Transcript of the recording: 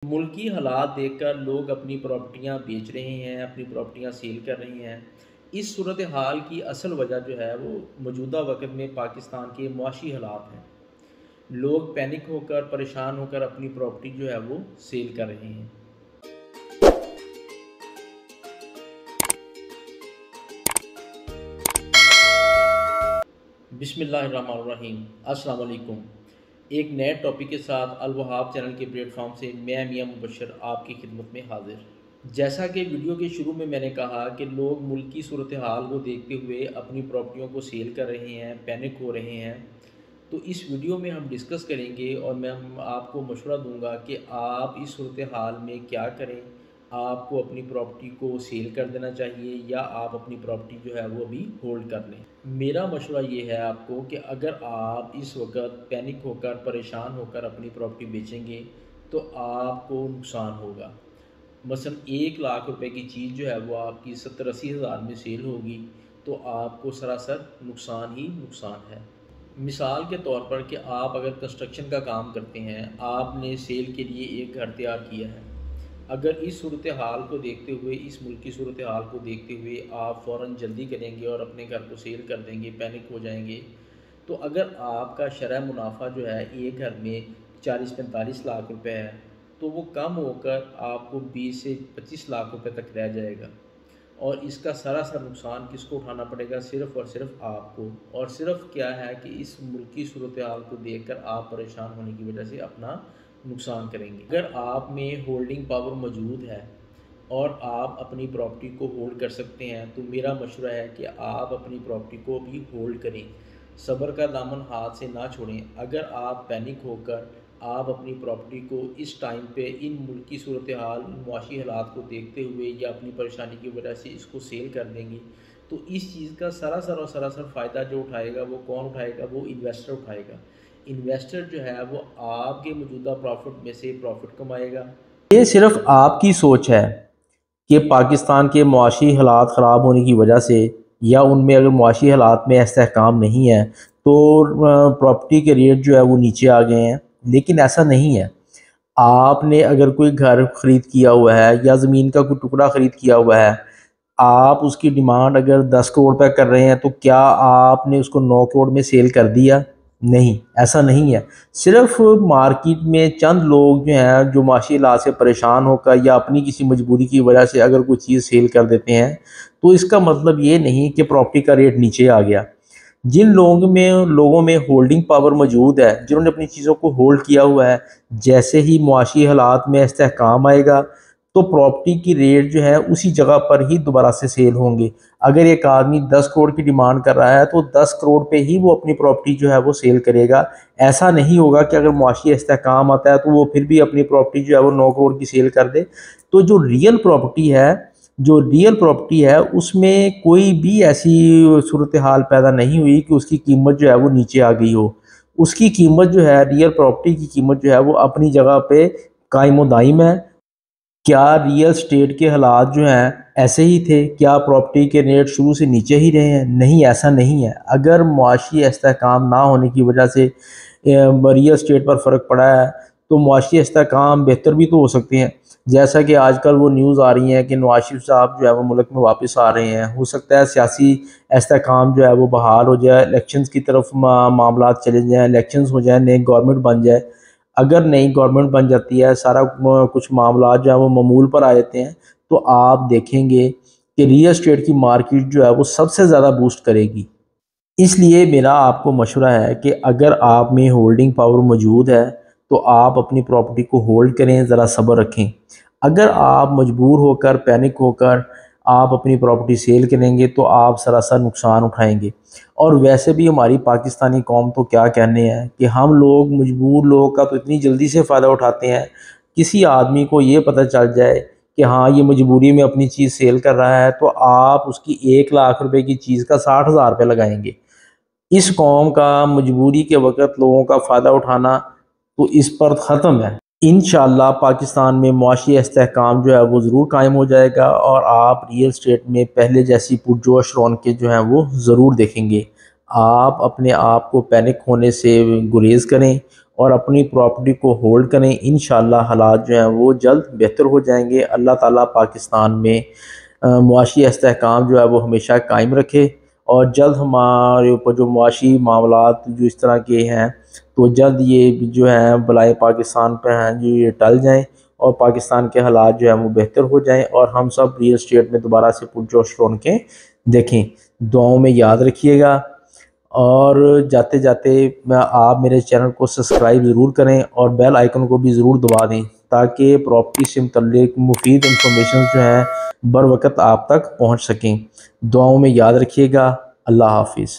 ملکی حالات دیکھ کر لوگ اپنی پراپرٹیاں بیچ رہے ہیں، اپنی پراپرٹیاں سیل کر رہے ہیں۔ اس صورتحال کی اصل وجہ جو ہے وہ موجودہ وقت میں پاکستان کے معاشی حالات ہیں۔ لوگ پینک ہو کر، پریشان ہو کر اپنی پراپرٹی جو ہے وہ سیل کر رہے ہیں۔ بسم اللہ الرحمن الرحیم۔ السلام علیکم۔ ایک نئے ٹاپک کے ساتھ الوہاب چینل کے پلیٹ فارم سے میں میاں مبشر آپ کی خدمت میں حاضر۔ جیسا کہ ویڈیو کے شروع میں نے کہا کہ لوگ ملکی صورتحال کو دیکھتے ہوئے اپنی پراپرٹیوں کو سیل کر رہے ہیں، پینک ہو رہے ہیں، تو اس ویڈیو میں ہم ڈسکس کریں گے اور میں آپ کو مشورہ دوں گا کہ آپ اس صورتحال میں کیا کریں۔ آپ کو اپنی پراپرٹی کو سیل کر دینا چاہیے یا آپ اپنی پراپرٹی جو ہے وہ ابھی ہولڈ کر لیں۔ میرا مشورہ یہ ہے آپ کو کہ اگر آپ اس وقت پینک ہو کر، پریشان ہو کر اپنی پراپرٹی بیچیں گے تو آپ کو نقصان ہوگا۔ مثلا 1,00,000 روپے کی چیز جو ہے وہ آپ کی 70-80 ہزار میں سیل ہوگی تو آپ کو سراسر نقصان ہی نقصان ہے۔ مثال کے طور پر کہ آپ اگر کنسٹرکشن کا کام کرتے ہیں، آپ نے سیل کے لیے ایک گھر تیار کیا ہے، اگر اس صورتحال کو دیکھتے ہوئے، اس ملکی صورتحال کو دیکھتے ہوئے آپ فوراً جلدی کریں گے اور اپنے گھر کو سیل کر دیں گے، پینک ہو جائیں گے، تو اگر آپ کا شرح منافع جو ہے ایک گھر میں 40-45 لاکھ روپے ہے تو وہ کم ہو کر آپ کو 20 سے 25 لاکھ روپے تک رہ جائے گا، اور اس کا سراسر نقصان کس کو اٹھانا پڑے گا؟ صرف اور صرف آپ کو۔ اور صرف کیا ہے کہ اس ملکی صورتحال کو دیکھ کر آپ پریشان ہونے کی وجہ سے اپنا نقصان کریں گے۔ اگر آپ میں ہولڈنگ پاور موجود ہے اور آپ اپنی پراپرٹی کو ہولڈ کر سکتے ہیں تو میرا مشورہ ہے کہ آپ اپنی پراپرٹی کو بھی ہولڈ کریں، صبر کا دامن ہاتھ سے نہ چھوڑیں۔ اگر آپ پینک ہو کر آپ اپنی پراپرٹی کو اس ٹائم پہ ان ملکی صورتحال، معاشی حالات کو دیکھتے ہوئے یا اپنی پریشانی کی وجہ سے اس کو سیل کر دیں گے تو اس چیز کا سراسر فائدہ جو اٹھائے گا وہ کون اٹھائے گا؟ وہ انویسٹر اٹھائے گا۔ انویسٹر جو ہے وہ آپ کے موجودہ پروفٹ میں سے پروفٹ کمائے گا۔ یہ صرف آپ کی سوچ ہے کہ پاکستان کے معاشی حالات خراب ہونے کی وجہ سے یا ان میں اگر معاشی حالات میں استحکام نہیں ہے تو پراپرٹی کے ریٹ جو ہے وہ نیچے آ گئے ہیں، لیکن ایسا نہیں ہے۔ آپ نے اگر کوئی گھر خرید کیا ہوا ہے یا زمین کا کوئی ٹکڑا خرید کیا ہوا ہے، آپ اس کی ڈیمانڈ اگر 10 کروڑ پہ کر رہے ہیں تو کیا آپ نے اس کو 9 کروڑ میں سیل کر دیا؟ نہیں، ایسا نہیں ہے۔ صرف مارکیٹ میں چند لوگ جو ہیں جو معاشی حالات سے پریشان ہو کر یا اپنی کسی مجبوری کی وجہ سے اگر کوئی چیز سیل کر دیتے ہیں تو اس کا مطلب یہ نہیں کہ پراپرٹی کا ریٹ نیچے آ گیا۔ جن لوگوں میں ہولڈنگ پاور موجود ہے، جنہوں نے اپنی چیزوں کو ہولڈ کیا ہوا ہے، جیسے ہی معاشی حالات میں استحکام آئے گا تو پراپرٹی کی ریٹ جو ہے اسی جگہ پر ہی دوبارہ سے سیل ہوں گے۔ اگر ایک آدمی 10 کروڑ کی ڈیمانڈ کر رہا ہے تو 10 کروڑ پہ ہی وہ اپنی پراپرٹی جو ہے وہ سیل کرے گا۔ ایسا نہیں ہوگا کہ اگر معاشی استحکام آتا ہے تو وہ پھر بھی اپنی پراپرٹی جو ہے وہ 9 کروڑ کی سیل کر دے۔ تو جو ریئل پراپرٹی ہے اس میں کوئی بھی ایسی صورتحال پیدا نہیں ہوئی کہ اس کی قیمت جو ہے وہ نیچے آ گئی ہو۔ اس کی قیمت جو ہے، ریئل پراپرٹی کی قیمت جو ہے وہ اپنی جگہ پہ قائم و دائم ہے۔ کیا ریئل اسٹیٹ کے حالات جو ہیں ایسے ہی تھے؟ کیا پراپرٹی کے ریٹ شروع سے نیچے ہی رہے ہیں؟ نہیں، ایسا نہیں ہے۔ اگر معاشی استحکام نہ ہونے کی وجہ سے ریئل اسٹیٹ پر فرق پڑا ہے تو معاشی استحکام بہتر بھی تو ہو سکتے ہیں۔ جیسا کہ آج کل وہ نیوز آ رہی ہیں کہ نواز شریف صاحب جو ہے وہ ملک میں واپس آ رہے ہیں، ہو سکتا ہے سیاسی استحکام جو ہے وہ بحال ہو جائے، الیکشنز کی طرف معاملات چلے جائیں، الیکشنز ہو جائیں، نئی گورنمنٹ بن جائے۔ اگر نئی گورنمنٹ بن جاتی ہے، سارا کچھ معاملات جو ہیں وہ معمول پر آ جاتے ہیں تو آپ دیکھیں گے کہ ریئل اسٹیٹ کی مارکیٹ جو ہے وہ سب سے زیادہ بوسٹ کرے گی۔ اس لیے میرا آپ کو مشورہ ہے کہ اگر آپ میں ہولڈنگ پاور موجود ہے تو آپ اپنی پراپرٹی کو ہولڈ کریں، ذرا صبر رکھیں۔ اگر آپ مجبور ہو کر، پینک ہو کر آپ اپنی پراپرٹی سیل کریں گے تو آپ سراسر نقصان اٹھائیں گے۔ اور ویسے بھی ہماری پاکستانی قوم تو کیا کہنے ہیں کہ ہم لوگ مجبور لوگ کا تو اتنی جلدی سے فائدہ اٹھاتے ہیں۔ کسی آدمی کو یہ پتہ چل جائے کہ ہاں یہ مجبوری میں اپنی چیز سیل کر رہا ہے تو آپ اس کی 1,00,000 روپے کی چیز کا 60,000 روپے لگائیں گے۔ اس قوم کا مجبوری کے وقت لوگوں کا فائدہ اٹھانا تو اس پر ختم ہے۔ انشاءاللہ پاکستان میں معاشی استحکام جو ہے وہ ضرور قائم ہو جائے گا اور آپ ریئل اسٹیٹ میں پہلے جیسی پرجوش رونقیں جو ہیں وہ ضرور دیکھیں گے۔ آپ اپنے آپ کو پینک ہونے سے گریز کریں اور اپنی پراپرٹی کو ہولڈ کریں، انشاءاللہ حالات جو ہیں وہ جلد بہتر ہو جائیں گے۔ اللہ تعالیٰ پاکستان میں معاشی استحکام جو ہے وہ ہمیشہ قائم رکھے، اور جلد ہمارے اوپر جو معاشی معاملات جو اس طرح کے ہیں تو جلد یہ جو ہیں بلائے پاکستان پہ ہیں جو یہ ٹل جائیں، اور پاکستان کے حالات جو ہیں وہ بہتر ہو جائیں، اور ہم سب ریئل اسٹیٹ میں دوبارہ سے پرجوش رونقیں دیکھیں۔ دعاؤں میں یاد رکھیے گا، اور جاتے جاتے آپ میرے چینل کو سبسکرائب ضرور کریں اور بیل آئیکن کو بھی ضرور دبا دیں، تاکہ پراپرٹی سے متعلق مفید انفارمیشن جو ہیں بر وقت آپ تک پہنچ سکیں۔ دعاؤں میں یاد رکھیے گا۔ اللہ حافظ۔